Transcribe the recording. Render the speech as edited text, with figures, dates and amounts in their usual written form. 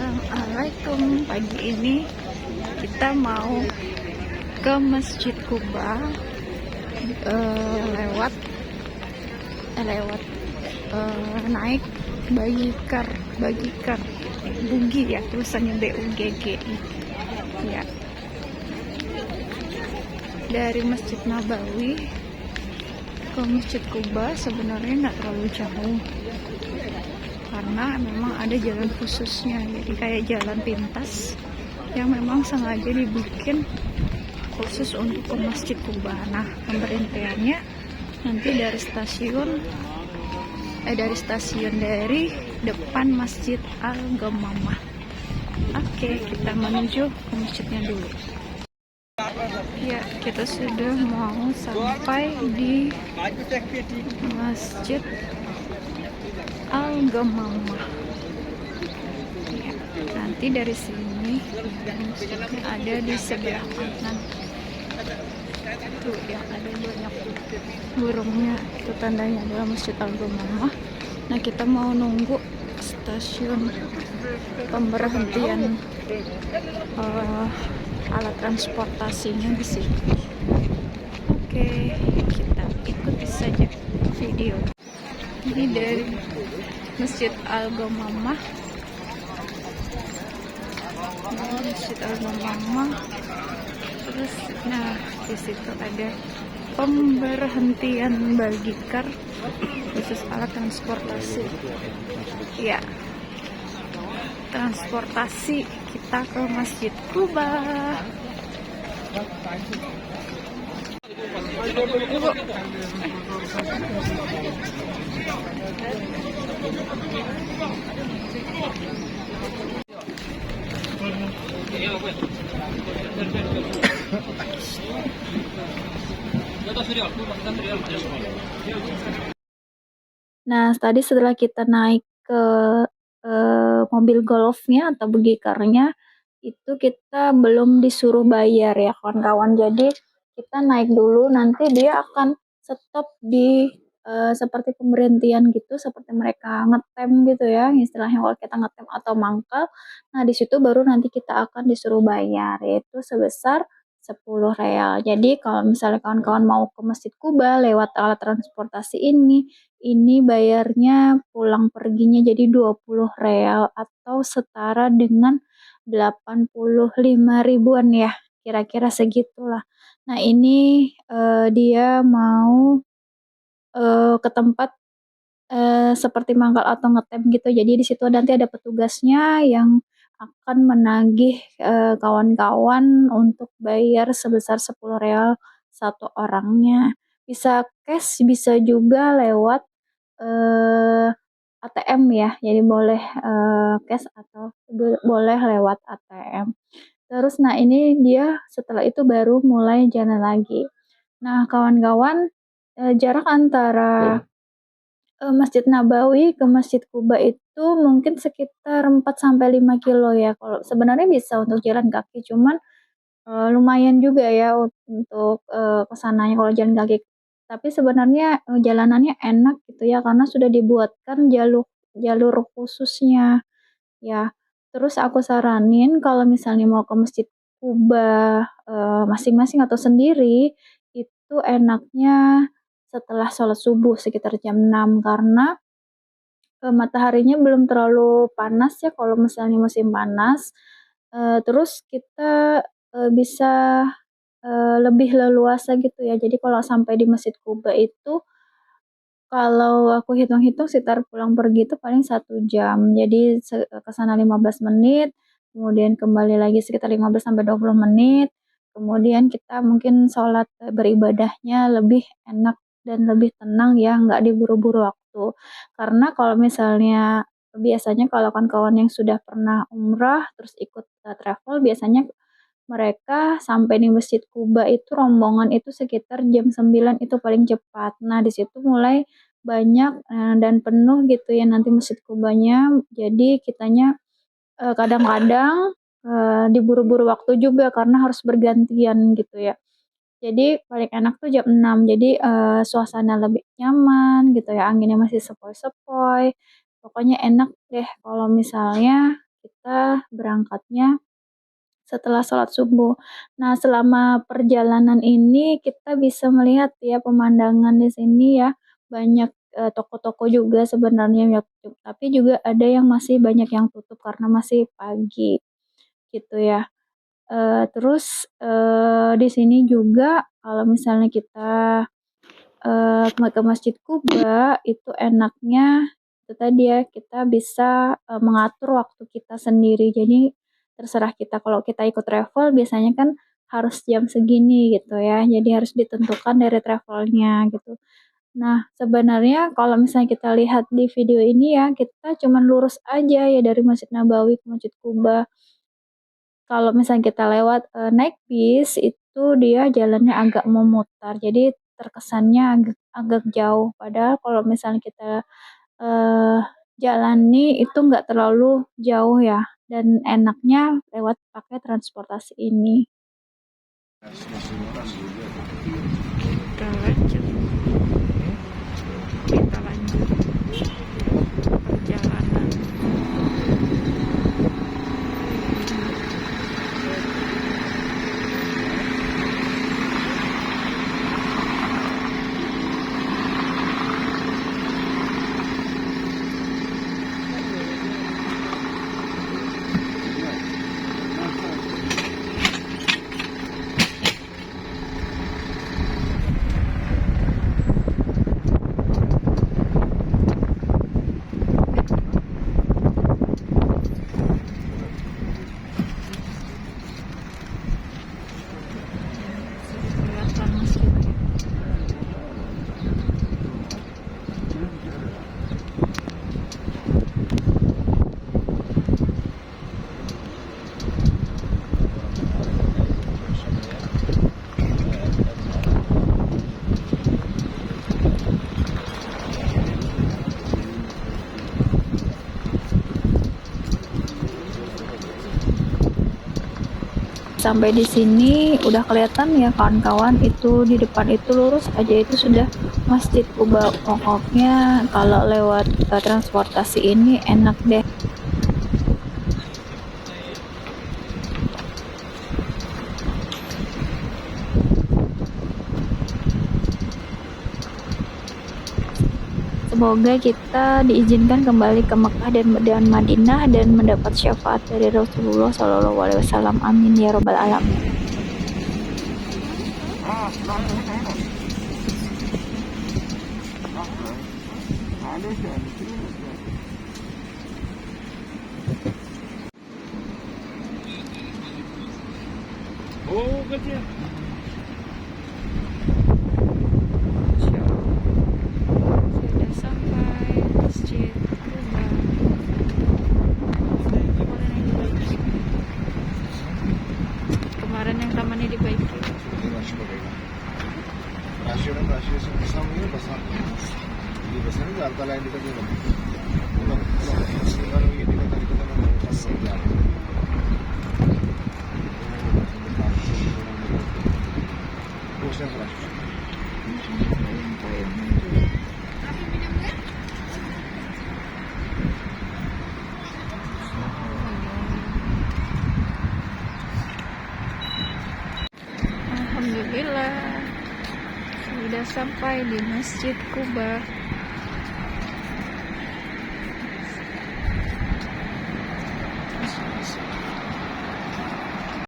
Assalamualaikum. Pagi ini kita mau ke Masjid Kuba, lewat naik Bagikar Bugi ya, tulisannya BUGGI ya. Dari Masjid Nabawi ke Masjid Kuba sebenarnya nggak terlalu jauh, karena memang ada jalan khususnya, jadi kayak jalan pintas yang memang sengaja dibikin khusus untuk ke Masjid Kuba. Nah, pemberhentiannya nanti dari stasiun dari depan Masjid Al-Ghamamah. Oke, kita menuju ke masjidnya dulu. Ya, kita sudah mau sampai di Masjid Al-Ghamamah. Ya, nanti dari sini ada di sebelah kanan. Tuh yang ada banyak burungnya, itu tandanya adalah Masjid Al-Ghamamah. Nah, kita mau nunggu stasiun pemberhentian alat transportasinya di sini. Oke, kita ikuti saja video. Ini dari Masjid Al-Ghamamah. Masjid Al-Ghamamah. Terus, nah di situ ada pemberhentian Bagikar khusus alat transportasi. Ya, transportasi kita ke Masjid Kuba. Nah, tadi setelah kita naik ke mobil golfnya atau begikarnya, itu kita belum disuruh bayar ya kawan-kawan. Jadi kita naik dulu, nanti dia akan stop di seperti pemberhentian gitu, seperti mereka ngetem gitu ya, istilahnya kalau kita ngetem atau mangkal. Nah, di situ baru nanti kita akan disuruh bayar, yaitu sebesar 10 real. Jadi kalau misalnya kawan-kawan mau ke Masjid Kuba lewat alat transportasi ini bayarnya pulang perginya jadi 20 real atau setara dengan 85 ribuan ya, kira-kira segitulah. Nah, ini dia mau ke tempat seperti mangkal atau ngetem gitu. Jadi di situ nanti ada petugasnya yang akan menagih kawan-kawan untuk bayar sebesar 10 real satu orangnya. Bisa cash, bisa juga lewat ATM ya. Jadi boleh cash atau boleh lewat ATM. Terus nah ini dia setelah itu baru mulai jalan lagi. Nah, kawan-kawan, jarak antara Masjid Nabawi ke Masjid Kuba itu mungkin sekitar 4-5 kilo ya. Kalau sebenarnya bisa untuk jalan kaki, cuman lumayan juga ya untuk ke sananya kalau jalan kaki. Tapi sebenarnya jalanannya enak gitu ya, karena sudah dibuatkan jalur jalur khususnya ya. Terus aku saranin kalau misalnya mau ke Masjid Kuba masing-masing atau sendiri, itu enaknya setelah sholat subuh sekitar jam 6, karena mataharinya belum terlalu panas ya kalau misalnya musim panas. Terus kita bisa lebih leluasa gitu ya. Jadi kalau sampai di Masjid Kuba itu, kalau aku hitung-hitung sekitar pulang pergi itu paling 1 jam. Jadi ke sana 15 menit, kemudian kembali lagi sekitar 15-20 menit. Kemudian kita mungkin sholat beribadahnya lebih enak dan lebih tenang ya, nggak diburu-buru waktu. Karena kalau misalnya biasanya kalau kawan-kawan yang sudah pernah umrah terus ikut travel, biasanya mereka sampai di Masjid Kuba itu rombongan itu sekitar jam 9 itu paling cepat. Nah, di situ mulai banyak dan penuh gitu ya nanti Masjid Kubanya. Jadi kitanya kadang-kadang diburu-buru waktu juga karena harus bergantian gitu ya. Jadi paling enak tuh jam 6. Jadi suasana lebih nyaman gitu ya, anginnya masih sepoi-sepoi. Pokoknya enak deh kalau misalnya kita berangkatnya setelah sholat subuh. Nah, selama perjalanan ini kita bisa melihat ya pemandangan di sini ya, banyak toko-toko juga sebenarnya ya, tapi juga ada yang masih banyak yang tutup karena masih pagi gitu ya. Terus di sini juga kalau misalnya kita ke Masjid Kuba itu enaknya itu tadi ya, kita bisa mengatur waktu kita sendiri. Jadi terserah kita, kalau kita ikut travel biasanya kan harus jam segini gitu ya, jadi harus ditentukan dari travelnya gitu. Nah, sebenarnya kalau misalnya kita lihat di video ini ya, kita cuman lurus aja ya dari Masjid Nabawi ke Masjid Kuba. Kalau misalnya kita lewat naik bis itu dia jalannya agak memutar, jadi terkesannya agak jauh. Padahal kalau misalnya kita eee, jalani itu nggak terlalu jauh ya, dan enaknya lewat pakai transportasi ini. Kita lanjut kita lanjut perjalanan. Kelihatan masjidnya. Sampai di sini udah kelihatan ya kawan-kawan, itu di depan itu lurus aja itu sudah Masjid Kuba. Pokoknya kalau lewat transportasi ini enak deh. Semoga kita diizinkan kembali ke Mekah dan Madinah dan mendapat syafaat dari Rasulullah SAW. Amin ya robbal alamin. Oh, kecil. Sudah sampai Masjid Kuba. Kemarin yang tamannya dibaiki. Alhamdulillah sudah sampai di Masjid Kuba.